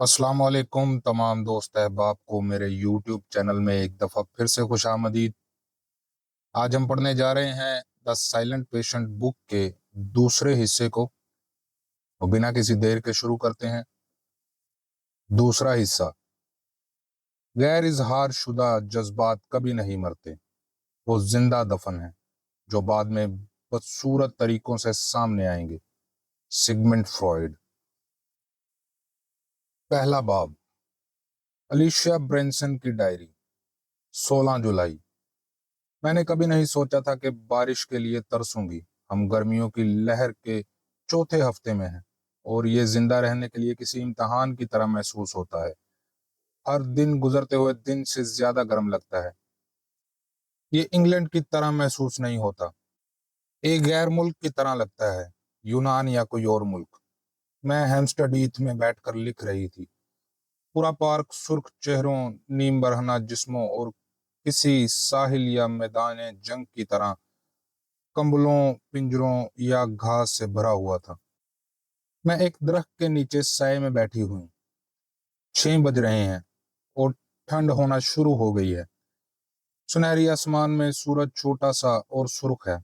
अस्सलाम वालेकुम तमाम दोस्त अहबाब को मेरे यूट्यूब चैनल में एक दफ़ा फिर से खुश आमदीद। आज हम पढ़ने जा रहे हैं द साइलेंट पेशेंट बुक के दूसरे हिस्से को। और बिना किसी देर के शुरू करते हैं। दूसरा हिस्सा। गैर इजहार शुदा जज्बात कभी नहीं मरते, वो जिंदा दफन है जो बाद में बदसूरत तरीकों से सामने आएंगे। Sigmund Freud. पहला बाब। अलीशिया ब्रेंसन की डायरी। 16 जुलाई। मैंने कभी नहीं सोचा था कि बारिश के लिए तरसूंगी। हम गर्मियों की लहर के चौथे हफ्ते में हैं और ये जिंदा रहने के लिए किसी इम्तहान की तरह महसूस होता है। हर दिन गुजरते हुए दिन से ज्यादा गर्म लगता है। ये इंग्लैंड की तरह महसूस नहीं होता, एक गैर मुल्क की तरह लगता है, यूनान या कोई और मुल्क। मैं हैम्स्टेड ईथ में बैठकर लिख रही थी। पूरा पार्क सुर्ख चेहरों, नीम बरहना जिस्मों और किसी साहिल या मैदान जंग की तरह कंबलों, पिंजरों या घास से भरा हुआ था। मैं एक दरख्त के नीचे साए में बैठी हुई। 6 बज रहे हैं और ठंड होना शुरू हो गई है। सुनहरी आसमान में सूरज छोटा सा और सुर्ख है।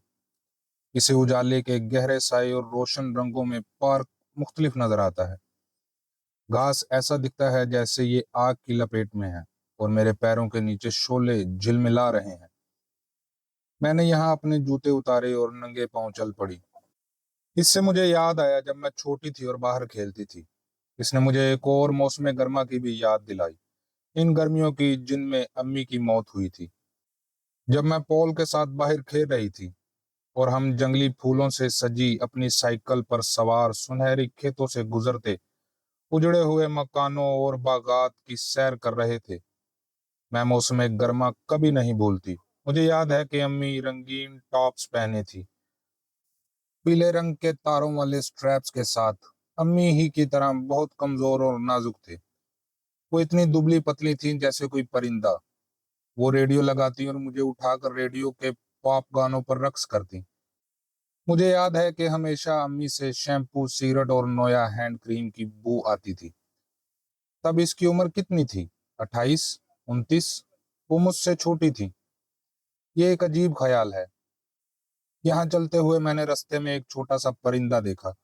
इसे उजाले के गहरे साए और रोशन रंगों में पार्क मुख्तलिफ नजर आता है। घास ऐसा दिखता है जैसे ये आग की लपेट में है और मेरे पैरों के नीचे शोले झिलमिला रहे हैं। मैंने यहाँ अपने जूते उतारे और नंगे पांव चल पड़ी। इससे मुझे याद आया जब मैं छोटी थी और बाहर खेलती थी। इसने मुझे एक और मौसम गर्मा की भी याद दिलाई, इन गर्मियों की जिनमें अम्मी की मौत हुई थी। जब मैं पॉल के साथ बाहर खेल रही थी और हम जंगली फूलों से सजी अपनी साइकिल पर सवार सुनहरी खेतों से गुजरते उजड़े हुए मकानों और बागात की सैर कर रहे थे। मैं मौसम गर्मा कभी नहीं भूलती। मुझे याद है कि अम्मी रंगीन टॉप्स पहने थी, पीले रंग के तारों वाले स्ट्रैप्स के साथ। अम्मी ही की तरह बहुत कमजोर और नाजुक थे। वो इतनी दुबली पतली थी जैसे कोई परिंदा। वो रेडियो लगाती और मुझे उठाकर रेडियो के पॉप गानों पर रक्स करती। मुझे याद है कि हमेशा अम्मी से शैम्पू, सिगरेट और नोया हैंड क्रीम की बू आती थी। तब इसकी उम्र कितनी थी? 28, 29। वो मुझसे छोटी थी। ये एक अजीब ख्याल है। यहाँ चलते हुए मैंने रास्ते में एक छोटा सा परिंदा देखा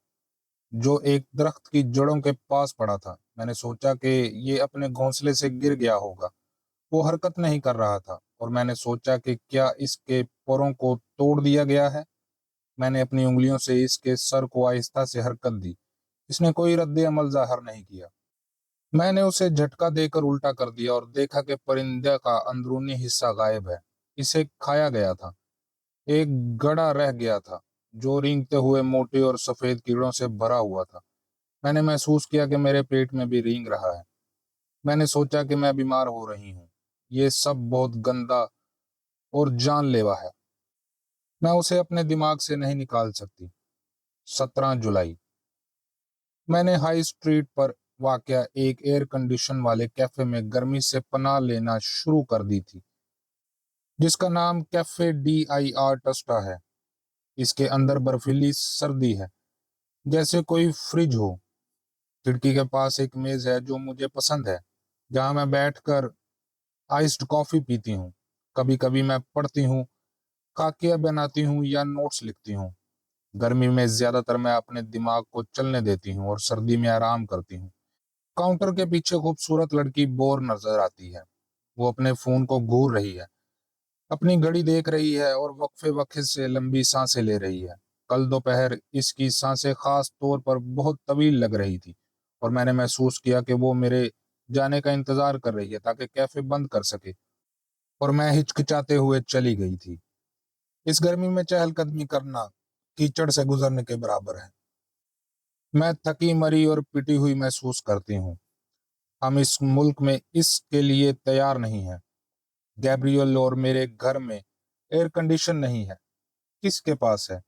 जो एक दरख्त की जड़ों के पास पड़ा था। मैंने सोचा कि ये अपने घोंसले से गिर गया होगा। वो हरकत नहीं कर रहा था और मैंने सोचा कि क्या इसके परों को तोड़ दिया गया है। मैंने अपनी उंगलियों से इसके सर को आहिस्ता से हरकत दी। इसने कोई रद्द अमल जाहिर नहीं किया। मैंने उसे झटका देकर उल्टा कर दिया और देखा कि परिंदे का अंदरूनी हिस्सा गायब है। इसे खाया गया था। एक गड़ा रह गया था जो रेंगते हुए मोटे और सफेद कीड़ों से भरा हुआ था। मैंने महसूस किया कि मेरे पेट में भी रेंग रहा है। मैंने सोचा कि मैं बीमार हो रही हूँ। ये सब बहुत गंदा और जानलेवा है। मैं उसे अपने दिमाग से नहीं निकाल सकती। 17 जुलाई। मैंने हाई स्ट्रीट पर वाक़या एक एयर कंडीशन वाले कैफे में गर्मी से पनाह लेना शुरू कर दी थी, जिसका नाम कैफे DIR टस्टा है। इसके अंदर बर्फीली सर्दी है, जैसे कोई फ्रिज हो। खिड़की के पास एक मेज है जो मुझे पसंद है, जहां मैं बैठकर आइस्ड कॉफी पीती हूँ। कभी कभी मैं पढ़ती हूँ, खाकिया बनाती हूँ या नोट्स लिखती हूँ। गर्मी में ज्यादातर मैं अपने दिमाग को चलने देती हूँ और सर्दी में आराम करती हूँ। काउंटर के पीछे खूबसूरत लड़की बोर नजर आती है। वो अपने फोन को घूर रही है, अपनी घड़ी देख रही है और वक्फे वक्फे से लंबी सांसें ले रही है। कल दोपहर इसकी सांसें खास तौर पर बहुत तवील लग रही थी और मैंने महसूस किया कि वो मेरे जाने का इंतजार कर रही है ताकि कैफे बंद कर सके। और मैं हिचकिचाते हुए चली गई थी। इस गर्मी में चहलकदमी करना कीचड़ से गुजरने के बराबर है। मैं थकी मरी और पिटी हुई महसूस करती हूँ। हम इस मुल्क में इसके लिए तैयार नहीं हैं। गैब्रियल और मेरे घर में एयर कंडीशन नहीं है। किसके पास है?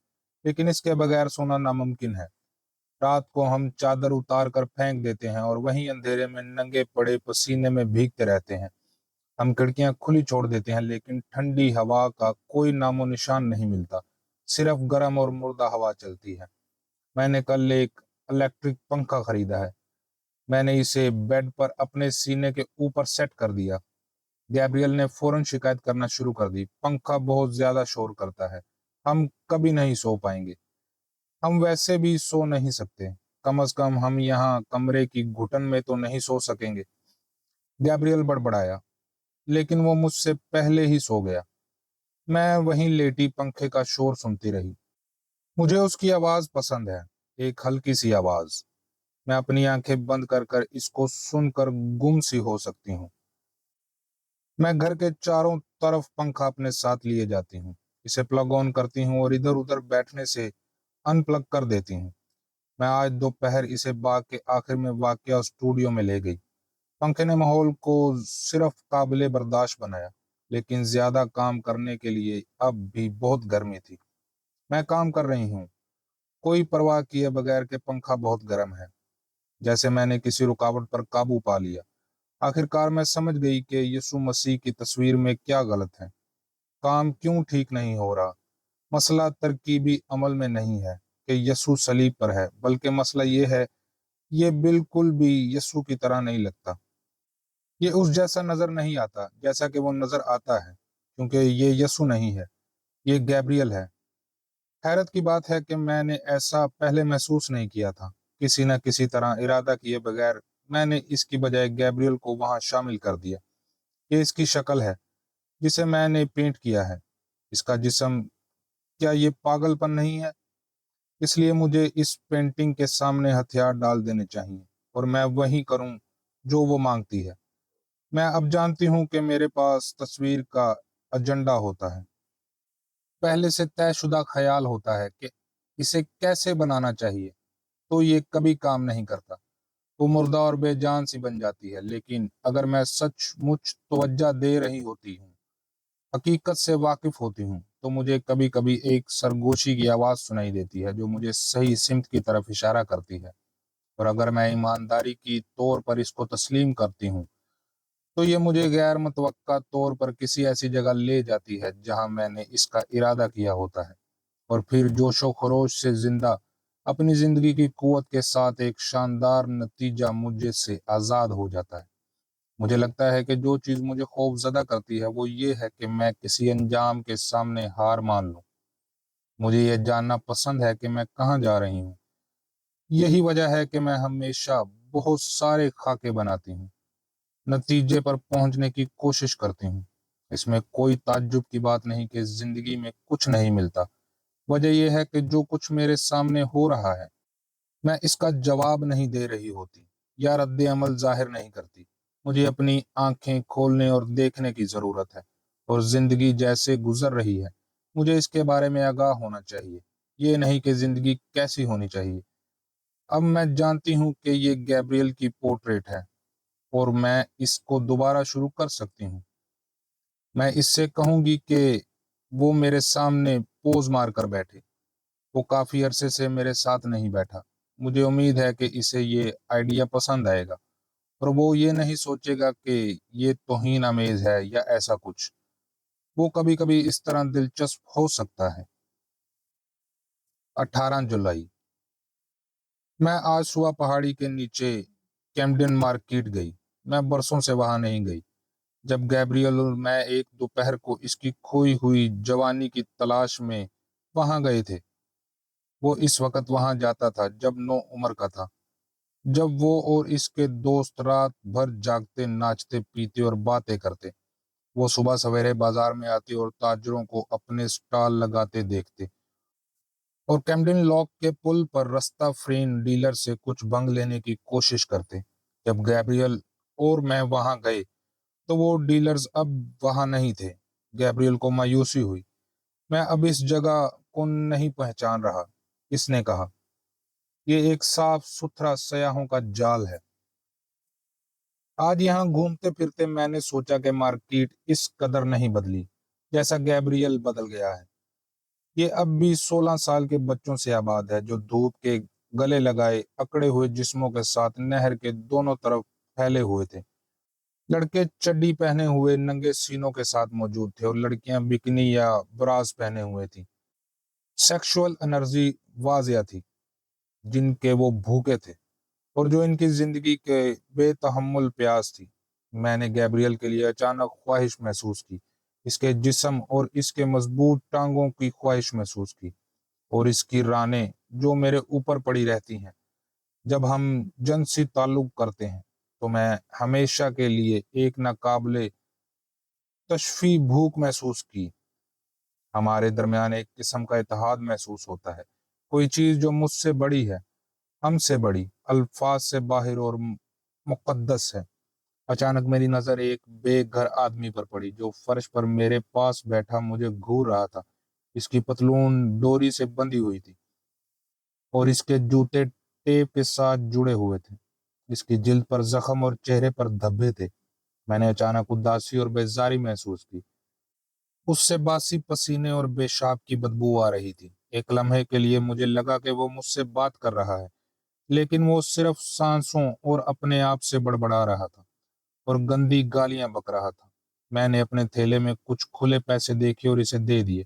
लेकिन इसके बगैर सोना नामुमकिन है। रात को हम चादर उतार कर फेंक देते हैं और वहीं अंधेरे में नंगे पड़े पसीने में भीगते रहते हैं। हम खिड़कियां खुली छोड़ देते हैं लेकिन ठंडी हवा का कोई नामो निशान नहीं मिलता। सिर्फ गर्म और मुर्दा हवा चलती है। मैंने कल एक इलेक्ट्रिक पंखा खरीदा है। मैंने इसे बेड पर अपने सीने के ऊपर सेट कर दिया। गैब्रियल ने फौरन शिकायत करना शुरू कर दी, पंखा बहुत ज्यादा शोर करता है, हम कभी नहीं सो पाएंगे। हम वैसे भी सो नहीं सकते, कम से कम हम यहाँ कमरे की घुटन में तो नहीं सो सकेंगे। गैब्रियल बड़बड़ाया, लेकिन वो मुझसे पहले ही सो गया। मैं वहीं लेटी पंखे का शोर सुनती रही। मुझे उसकी आवाज पसंद है, एक हल्की सी आवाज। मैं अपनी आंखें बंद कर कर इसको सुनकर गुम सी हो सकती हूँ। मैं घर के चारों तरफ पंखा अपने साथ लिए जाती हूँ, इसे प्लग ऑन करती हूँ और इधर उधर बैठने से अनप्लग कर देती हूँ। मैं आज दोपहर इसे बाग के आखिर में वाक़या स्टूडियो में ले गई। पंखे ने माहौल को सिर्फ काबिले बर्दाश्त बनाया, लेकिन ज्यादा काम करने के लिए अब भी बहुत गर्मी थी। मैं काम कर रही हूँ, कोई परवाह किए बगैर कि पंखा बहुत गर्म है, जैसे मैंने किसी रुकावट पर काबू पा लिया। आखिरकार मैं समझ गई कि यीशु मसीह की तस्वीर में क्या गलत है, काम क्यों ठीक नहीं हो रहा। मसला तरकीबी अमल में नहीं है कि यीशु सलीब पर है, बल्कि मसला ये है, ये बिल्कुल भी यीशु की तरह नहीं लगता। ये उस जैसा नजर नहीं आता जैसा कि वो नजर आता है, क्योंकि ये यीशु नहीं है, ये गैब्रियल है। हैरत की बात है कि मैंने ऐसा पहले महसूस नहीं किया था। किसी न किसी तरह इरादा किए बगैर मैंने इसकी बजाय गैब्रियल को वहां शामिल कर दिया। ये इसकी शक्ल है जिसे मैंने पेंट किया है, इसका जिस्म। क्या ये पागलपन नहीं है? इसलिए मुझे इस पेंटिंग के सामने हथियार डाल देने चाहिए और मैं वही करूं जो वो मांगती है। मैं अब जानती हूं कि मेरे पास तस्वीर का एजेंडा होता है, पहले से तयशुदा ख्याल होता है कि इसे कैसे बनाना चाहिए, तो ये कभी काम नहीं करता। वो मुर्दा और बेजान सी बन जाती है। लेकिन अगर मैं सचमुच तवज्जो दे रही होती हूँ, हकीकत से वाकिफ होती हूँ, तो मुझे कभी कभी एक सरगोशी की आवाज़ सुनाई देती है जो मुझे सही सिमत की तरफ इशारा करती है। और अगर मैं ईमानदारी की तौर पर इसको तस्लीम करती हूँ, तो ये मुझे गैर मुतवक्का तौर पर किसी ऐसी जगह ले जाती है जहां मैंने इसका इरादा किया होता है। और फिर जोशो खरोश से जिंदा अपनी जिंदगी की कुव्वत के साथ एक शानदार नतीजा मुझे से आज़ाद हो जाता है। मुझे लगता है कि जो चीज़ मुझे खौफजदा करती है वो ये है कि मैं किसी अंजाम के सामने हार मान लूं। मुझे ये जानना पसंद है कि मैं कहाँ जा रही हूँ। यही वजह है कि मैं हमेशा बहुत सारे खाके बनाती हूँ, नतीजे पर पहुंचने की कोशिश करती हूँ। इसमें कोई ताज्जुब की बात नहीं कि जिंदगी में कुछ नहीं मिलता। वजह यह है कि जो कुछ मेरे सामने हो रहा है, मैं इसका जवाब नहीं दे रही होती या रद्द अमल जाहिर नहीं करती। मुझे अपनी आंखें खोलने और देखने की जरूरत है, और जिंदगी जैसे गुजर रही है मुझे इसके बारे में आगाह होना चाहिए, ये नहीं कि जिंदगी कैसी होनी चाहिए। अब मैं जानती हूँ कि ये गैब्रियल की पोर्ट्रेट है और मैं इसको दोबारा शुरू कर सकती हूँ। मैं इससे कहूंगी कि वो मेरे सामने पोज मार कर बैठे। वो काफी अरसे से मेरे साथ नहीं बैठा। मुझे उम्मीद है कि इसे ये आइडिया पसंद आएगा और वो ये नहीं सोचेगा कि ये तौहीन आमेज है या ऐसा कुछ। वो कभी कभी इस तरह दिलचस्प हो सकता है। 18 जुलाई। मैं आज सुबह पहाड़ी के नीचे कैम्पडेन मार्केट गई। मैं बरसों से वहां नहीं गई। जब गैब्रियल और मैं एक दोपहर को इसकी खोई हुई जवानी की तलाश में वहां गए थे, वो इस वक्त वहां जाता था जब 9 उम्र का था, जब वो और इसके दोस्त रात भर जागते, नाचते, पीते और बातें करते। वो सुबह सवेरे बाजार में आते और ताजरों को अपने स्टॉल लगाते देखते, और कैम्पडेन लॉक के पुल पर रास्ता फ्रेन डीलर से कुछ भंग लेने की कोशिश करते। जब गैब्रियल और मैं वहां गए तो वो डीलर्स अब वहां नहीं थे। गैब्रियल को मायूसी हुई। मैं अब इस जगह को नहीं पहचान रहा, इसने कहा। ये एक साफ सुथरा सयाहों का जाल है। आज यहाँ घूमते फिरते मैंने सोचा कि मार्केट इस कदर नहीं बदली जैसा गैब्रियल बदल गया है। ये अब भी 16 साल के बच्चों से आबाद है, जो धूप के गले लगाए अकड़े हुए जिस्मों के साथ नहर के दोनों तरफ फैले हुए थे। लड़के चड्डी पहने हुए नंगे सीनों के साथ मौजूद थे और लड़कियां बिकनी या ब्रास पहने हुए थी। सेक्सुअल एनर्जी वाजिया थी जिनके वो भूखे थे। और जो इनकी जिंदगी के बेतहम्मुल प्यास थी। मैंने गैब्रियल के लिए अचानक ख्वाहिश महसूस की, इसके जिस्म और इसके मजबूत टांगों की ख्वाहिश महसूस की, और इसकी रानें जो मेरे ऊपर पड़ी रहती हैं जब हम जिनसी ताल्लुक करते हैं। तो मैं हमेशा के लिए एक नाकाबिले तशफी भूख महसूस की। हमारे दरमियान एक किस्म का इत्तेहाद महसूस होता है, कोई चीज जो मुझसे बड़ी है, हमसे बड़ी, अल्फाज से बाहर और मुकद्दस है। अचानक मेरी नजर एक बेघर आदमी पर पड़ी जो फर्श पर मेरे पास बैठा मुझे घूर रहा था। इसकी पतलून डोरी से बंधी हुई थी और इसके जूते टेप के साथ जुड़े हुए थे। इसकी जिल्द पर जख्म और चेहरे पर धब्बे थे। मैंने अचानक उदासी और बेजारी महसूस की। उससे बासी पसीने और पेशाब की बदबू आ रही थी। एक लम्हे के लिए मुझे लगा कि वो मुझसे बात कर रहा है, लेकिन वो सिर्फ सांसों और अपने आप से बड़बड़ा रहा था और गंदी गालियां बक रहा था। मैंने अपने थैले में कुछ खुले पैसे देखे और इसे दे दिए।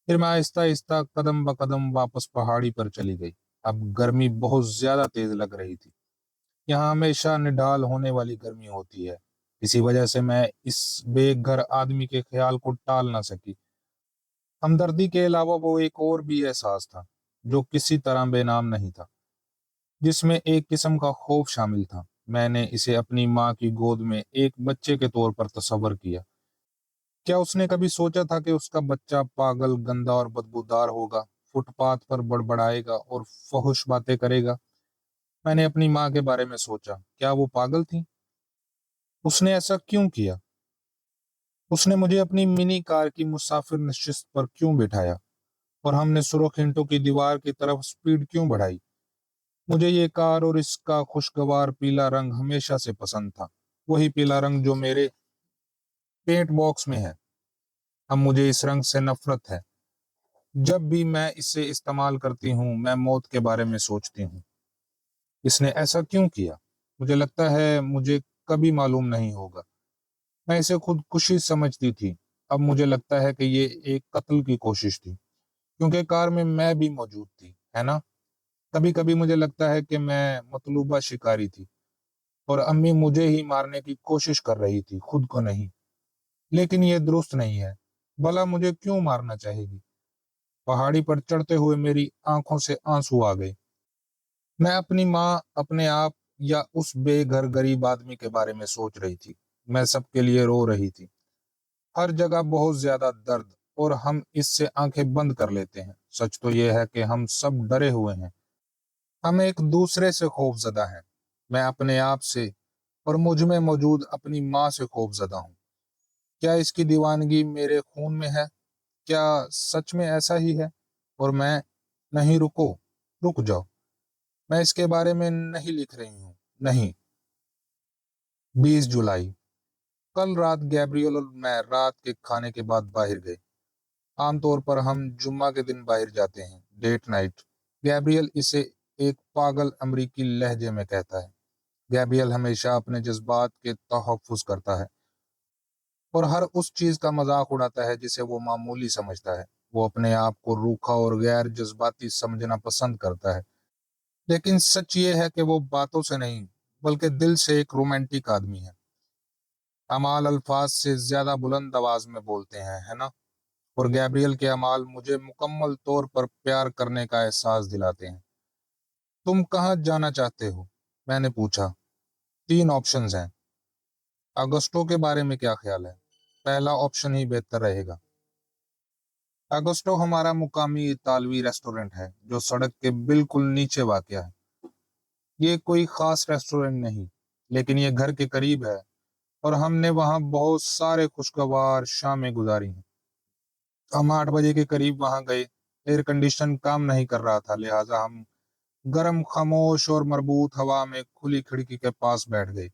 फिर मैं आहिस्ता आहिस्ता कदम ब कदम वापस पहाड़ी पर चली गई। अब गर्मी बहुत ज्यादा तेज लग रही थी। यहाँ हमेशा निढाल होने वाली गर्मी होती है। इसी वजह से मैं इस बेघर आदमी के ख्याल को टाल ना सकी। हमदर्दी के अलावा वो एक और भी एहसास था जो किसी तरह बेनाम नहीं था, जिसमें एक किस्म का खौफ शामिल था। मैंने इसे अपनी माँ की गोद में एक बच्चे के तौर पर तस्वर किया। क्या उसने कभी सोचा था कि उसका बच्चा पागल, गंदा और बदबूदार होगा, फुटपाथ पर बड़बड़ाएगा और फहुश बातें करेगा? मैंने अपनी माँ के बारे में सोचा, क्या वो पागल थी? उसने ऐसा क्यों किया? उसने मुझे अपनी मिनी कार की मुसाफिर नशिस्त पर क्यों बिठाया और हमने सुरख ईंटों की दीवार की तरफ स्पीड क्यों बढ़ाई? मुझे ये कार और इसका खुशगवार पीला रंग हमेशा से पसंद था, वही पीला रंग जो मेरे पेंट बॉक्स में है। अब मुझे इस रंग से नफरत है। जब भी मैं इसे इस्तेमाल करती हूँ मैं मौत के बारे में सोचती हूँ। इसने ऐसा क्यों किया? मुझे लगता है मुझे कभी मालूम नहीं होगा। मैं इसे खुदकुशी समझती थी। अब मुझे लगता है कि ये एक कत्ल की कोशिश थी, क्योंकि कार में मैं भी मौजूद थी, है ना? कभी कभी मुझे लगता है कि मैं मतलूबा शिकारी थी और अम्मी मुझे ही मारने की कोशिश कर रही थी, खुद को नहीं। लेकिन ये दुरुस्त नहीं है। भला मुझे क्यों मारना चाहेगी? पहाड़ी पर चढ़ते हुए मेरी आंखों से आंसू आ गए। मैं अपनी माँ, अपने आप या उस बेघर गरीब आदमी के बारे में सोच रही थी। मैं सबके लिए रो रही थी। हर जगह बहुत ज्यादा दर्द, और हम इससे आंखें बंद कर लेते हैं। सच तो यह है कि हम सब डरे हुए हैं। हम एक दूसरे से खौफजदा हैं। मैं अपने आप से और मुझ में मौजूद अपनी माँ से खौफजदा हूँ। क्या इसकी दीवानगी मेरे खून में है? क्या सच में ऐसा ही है? और मैं, नहीं रुको, रुक जाओ, मैं इसके बारे में नहीं लिख रही हूँ, नहीं। 20 जुलाई। कल रात गैब्रियल और मैं रात के खाने के बाद बाहर गए। आमतौर पर हम जुम्मा के दिन बाहर जाते हैं, डेट नाइट। गैब्रियल इसे एक पागल अमरीकी लहजे में कहता है। गैब्रियल हमेशा अपने जज्बात के तहफ़्फ़ुज़ करता है और हर उस चीज का मजाक उड़ाता है जिसे वो मामूली समझता है। वो अपने आप को रूखा और गैर जज्बाती समझना पसंद करता है, लेकिन सच ये है कि वो बातों से नहीं बल्कि दिल से एक रोमांटिक आदमी है। अमाल अल्फाज से ज्यादा बुलंद आवाज में बोलते हैं, है ना? और गैब्रियल के अमाल मुझे मुकम्मल तौर पर प्यार करने का एहसास दिलाते हैं। तुम कहाँ जाना चाहते हो? मैंने पूछा। 3 ऑप्शंस हैं। अगस्टो के बारे में क्या ख्याल है? पहला ऑप्शन ही बेहतर रहेगा। अगस्टो हमारा मुकामी इतालवी रेस्टोरेंट है जो सड़क के बिल्कुल नीचे वाक़या है। ये कोई खास रेस्टोरेंट नहीं, लेकिन ये घर के करीब है और हमने वहाँ बहुत सारे खुशगवार शामें गुजारी हैं। हम 8 बजे के करीब वहाँ गए। एयर कंडीशन काम नहीं कर रहा था, लिहाजा हम गर्म, खामोश और मरबूत हवा में खुली खिड़की के पास बैठ गए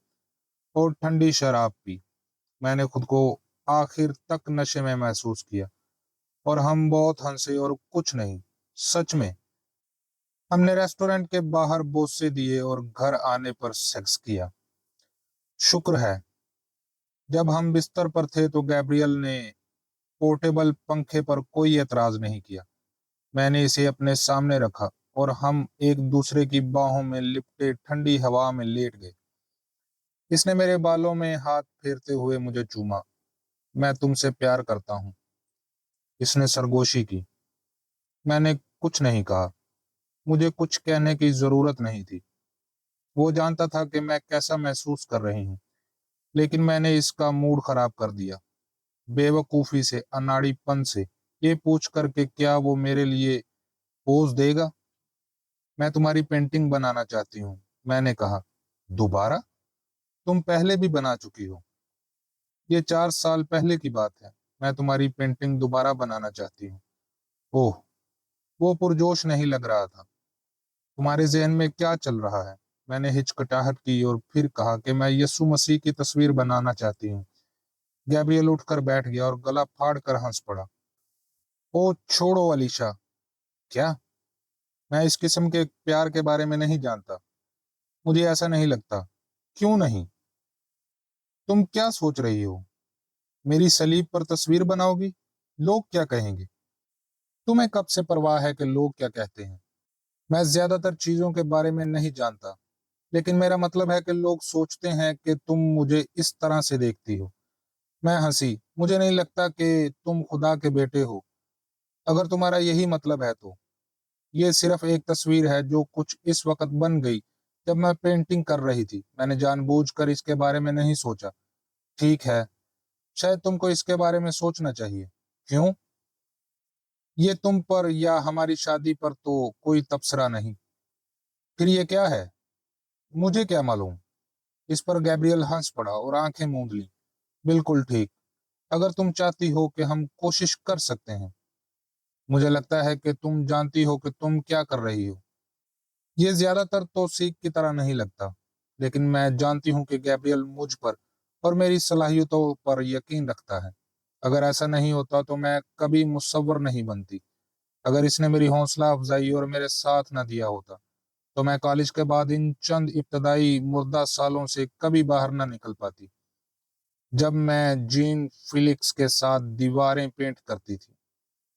और ठंडी शराब पी। मैंने खुद को आखिर तक नशे में महसूस किया और हम बहुत हंसे और कुछ नहीं, सच में। हमने रेस्टोरेंट के बाहर बोसे दिए और घर आने पर सेक्स किया। शुक्र है, जब हम बिस्तर पर थे तो गैब्रियल ने पोर्टेबल पंखे पर कोई एतराज नहीं किया। मैंने इसे अपने सामने रखा اور ہم ایک دوسرے کی باہوں میں لپٹے ٹھنڈی ہوا میں لیٹ گئے۔ اس نے میرے بالوں میں ہاتھ پھیرتے ہوئے مجھے چوما۔ میں تم سے پیار کرتا ہوں، اس نے سرگوشی کی۔ میں نے کچھ نہیں کہا، مجھے کچھ کہنے کی ضرورت نہیں تھی۔ وہ جانتا تھا کہ میں کیسا محسوس کر رہی ہوں، لیکن میں نے اس کا موڈ خراب کر دیا، بے وقوفی سے، اناڑی پن سے، یہ پوچھ کر کہ کیا وہ میرے لیے پوز دے گا۔ میں تمہاری پینٹنگ بنانا چاہتی ہوں، میں نے کہا۔ دوبارہ؟ تم پہلے بھی بنا چکی ہو۔ یہ 4 سال پہلے کی بات ہے۔ میں تمہاری پینٹنگ دوبارہ بنانا چاہتی ہوں۔ اوہ، وہ پرجوش نہیں لگ رہا تھا۔ تمہارے ذہن میں کیا چل رہا ہے؟ میں نے ہچکچاہٹ کی اور پھر کہا کہ میں یسوع مسیح کی تصویر بنانا چاہتی ہوں۔ گیبریل اٹھ کر بیٹھ گیا اور گلا پھاڑ کر ہنس پڑا۔ او چھوڑو علیشا، کیا؟ میں اس قسم کے پیار کے بارے میں نہیں جانتا۔ مجھے ایسا نہیں لگتا۔ کیوں نہیں؟ تم کیا سوچ رہی ہو؟ میری صلیب پر تصویر بناؤ گی؟ لوگ کیا کہیں گے؟ تمہیں کب سے پرواہ ہے کہ لوگ کیا کہتے ہیں؟ میں زیادہ تر چیزوں کے بارے میں نہیں جانتا، لیکن میرا مطلب ہے کہ لوگ سوچتے ہیں کہ تم مجھے اس طرح سے دیکھتی ہو۔ میں ہنسی۔ مجھے نہیں لگتا کہ تم خدا کے بیٹے ہو، اگر تمہارا یہی مطلب ہے تو۔ یہ صرف ایک تصویر ہے جو کچھ اس وقت بن گئی جب میں پینٹنگ کر رہی تھی۔ میں نے جان بوجھ کر اس کے بارے میں نہیں سوچا۔ ٹھیک ہے، شاید تم کو اس کے بارے میں سوچنا چاہیے۔ کیوں؟ یہ تم پر یا ہماری شادی پر تو کوئی تبصرہ نہیں۔ پھر یہ کیا ہے؟ مجھے کیا معلوم؟ اس پر گیبریل ہنس پڑا اور آنکھیں موند لی۔ بالکل ٹھیک، اگر تم چاہتی ہو کہ ہم کوشش کر سکتے ہیں۔ مجھے لگتا ہے کہ تم جانتی ہو کہ تم کیا کر رہی ہو۔ یہ زیادہ تر توثیق کی طرح نہیں لگتا، لیکن میں جانتی ہوں کہ گیبریل مجھ پر اور میری صلاحیتوں پر یقین رکھتا ہے۔ اگر ایسا نہیں ہوتا تو میں کبھی مصور نہیں بنتی۔ اگر اس نے میری حوصلہ افزائی اور میرے ساتھ نہ دیا ہوتا تو میں کالج کے بعد ان چند ابتدائی مردہ سالوں سے کبھی باہر نہ نکل پاتی، جب میں جین فیلکس کے ساتھ دیواریں پینٹ کرتی تھی۔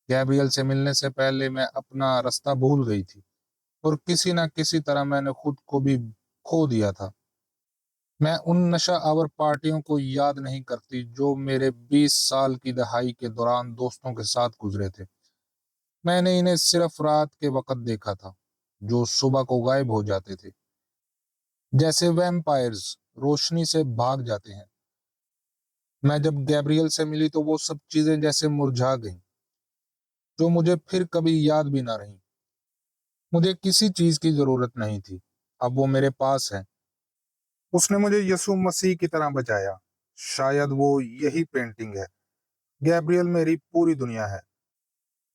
گیبریل سے ملنے سے پہلے میں اپنا راستہ بھول گئی تھی اور کسی نہ کسی طرح میں نے خود کو بھی کھو دیا تھا۔ میں ان نشہ آور پارٹیوں کو یاد نہیں کرتی جو میرے 20 سال کی دہائی کے دوران دوستوں کے ساتھ گزرے تھے۔ میں نے انہیں صرف رات کے وقت دیکھا تھا، جو صبح کو غائب ہو جاتے تھے، جیسے ویمپائرز روشنی سے بھاگ جاتے ہیں۔ میں جب گیبریل سے ملی تو وہ سب چیزیں جیسے مرجھا گئیں، جو مجھے پھر کبھی یاد بھی نہ رہیں۔ مجھے کسی چیز کی ضرورت نہیں تھی، اب وہ میرے پاس ہے۔ اس نے مجھے یسوع مسیح کی طرح بچایا۔ شاید وہ یہی پینٹنگ ہے۔ گیبریل میری پوری دنیا ہے۔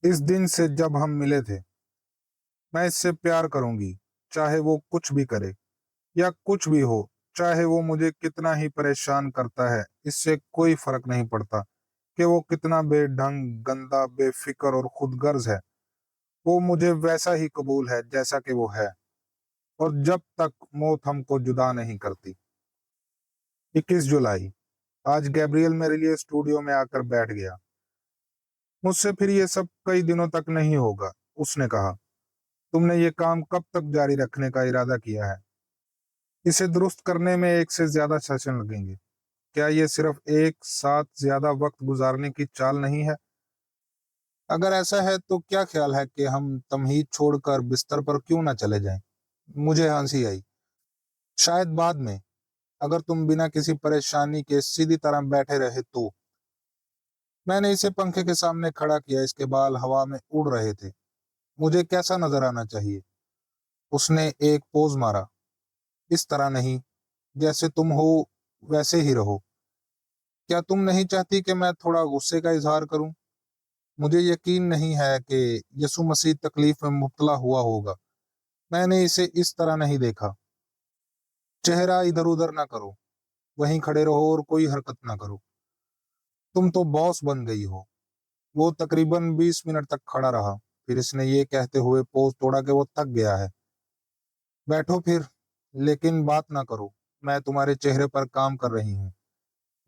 اس دن سے جب ہم ملے تھے، میں اس سے پیار کروں گی، چاہے وہ کچھ بھی کرے یا کچھ بھی ہو، چاہے وہ مجھے کتنا ہی پریشان کرتا ہے، اس سے کوئی فرق نہیں پڑتا کہ وہ کتنا بے ڈھنگ، گندا، بے فکر اور خود غرض ہے۔ وہ مجھے ویسا ہی قبول ہے جیسا کہ وہ ہے، اور جب تک موت ہم کو جدا نہیں کرتی۔ 21 جولائی۔ آج گیبریل میرے لیے اسٹوڈیو میں آ کر بیٹھ گیا۔ مجھ سے پھر یہ سب کئی دنوں تک نہیں ہوگا، اس نے کہا۔ تم نے یہ کام کب تک جاری رکھنے کا ارادہ کیا ہے؟ اسے درست کرنے میں 1 سے زیادہ سیشن لگیں گے۔ کیا یہ صرف ایک ساتھ زیادہ وقت گزارنے کی چال نہیں ہے؟ اگر ایسا ہے تو کیا خیال ہے کہ ہم تمہید چھوڑ کر بستر پر کیوں نہ چلے جائیں؟ مجھے ہنسی آئی۔ شاید بعد میں، اگر تم بنا کسی پریشانی کے سیدھی طرح بیٹھے رہے تو۔ میں نے اسے پنکھے کے سامنے کھڑا کیا، اس کے بال ہوا میں اڑ رہے تھے۔ مجھے کیسا نظر آنا چاہیے؟ اس نے ایک پوز مارا۔ اس طرح نہیں، جیسے تم ہو ویسے ہی رہو۔ کیا تم نہیں چاہتی کہ میں تھوڑا غصے کا اظہار کروں؟ مجھے یقین نہیں ہے کہ یسوع مسیح تکلیف میں مبتلا ہوا ہوگا۔ میں نے اسے اس طرح نہیں دیکھا۔ چہرہ ادھر ادھر نہ کرو، وہیں کھڑے رہو اور کوئی حرکت نہ کرو۔ تم تو باس بن گئی ہو۔ وہ تقریباً 20 منٹ تک کھڑا رہا، پھر اس نے یہ کہتے ہوئے پوز توڑا کہ وہ تھک گیا ہے۔ بیٹھو پھر، لیکن بات نہ کرو، میں تمہارے چہرے پر کام کر رہی ہوں۔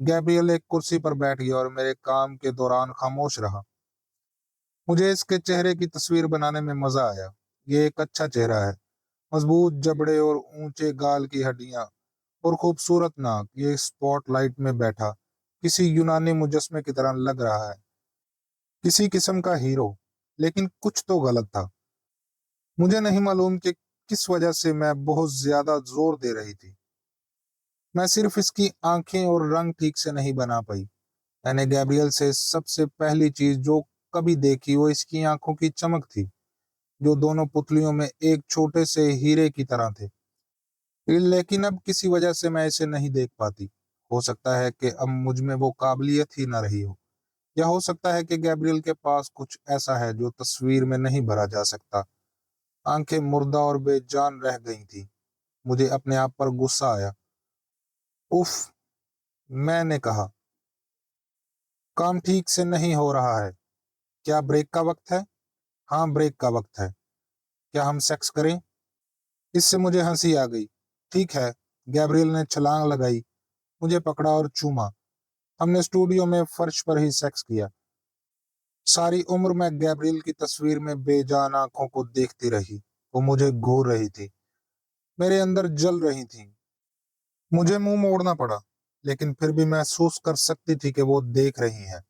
گیبریل ایک کرسی پر بیٹھ گیا اور میرے کام کے دوران خاموش رہا۔ مجھے اس کے چہرے کی تصویر بنانے میں مزہ آیا۔ یہ ایک اچھا چہرہ ہے، مضبوط جبڑے اور اونچے گال کی ہڈیاں اور خوبصورت ناک۔ یہ اسپاٹ لائٹ میں بیٹھا کسی یونانی مجسمے کی طرح لگ رہا ہے، کسی قسم کا ہیرو۔ لیکن کچھ تو غلط تھا۔ مجھے نہیں معلوم کہ کس وجہ سے میں بہت زیادہ زور دے رہی تھی۔ میں صرف اس کی آنکھیں اور رنگ ٹھیک سے نہیں بنا پائی۔ میں نے گیبریل سے سب سے پہلی چیز جو کبھی دیکھی وہ اس کی آنکھوں کی چمک تھی، جو دونوں پتلیوں میں ایک چھوٹے سے ہیرے کی طرح تھے۔ لیکن اب کسی وجہ سے میں اسے نہیں دیکھ پاتی۔ ہو سکتا ہے کہ اب مجھ میں وہ قابلیت ہی نہ رہی ہو، یا ہو سکتا ہے کہ گیبریل کے پاس کچھ ایسا ہے جو تصویر میں نہیں بھرا جا سکتا۔ آنکھیں مردہ اور بے جان رہ گئی تھی۔ مجھے اپنے آپ پر غصہ آیا۔ اف، میں نے کہا، کام ٹھیک سے نہیں ہو رہا ہے۔ کیا بریک کا وقت ہے؟ ہاں، بریک کا وقت ہے۔ کیا ہم سیکس کریں؟ اس سے مجھے ہنسی آ گئی۔ ٹھیک ہے۔ گیبریل نے چھلانگ لگائی، مجھے پکڑا اور چوما۔ ہم نے اسٹوڈیو میں فرش پر ہی سیکس کیا۔ ساری عمر میں گیبریل کی تصویر میں بے جان آنکھوں کو دیکھتی رہی۔ وہ مجھے گھور رہی تھی، میرے اندر جل رہی تھی۔ مجھے منہ موڑنا پڑا، لیکن پھر بھی محسوس کر سکتی تھی کہ وہ دیکھ رہی ہیں۔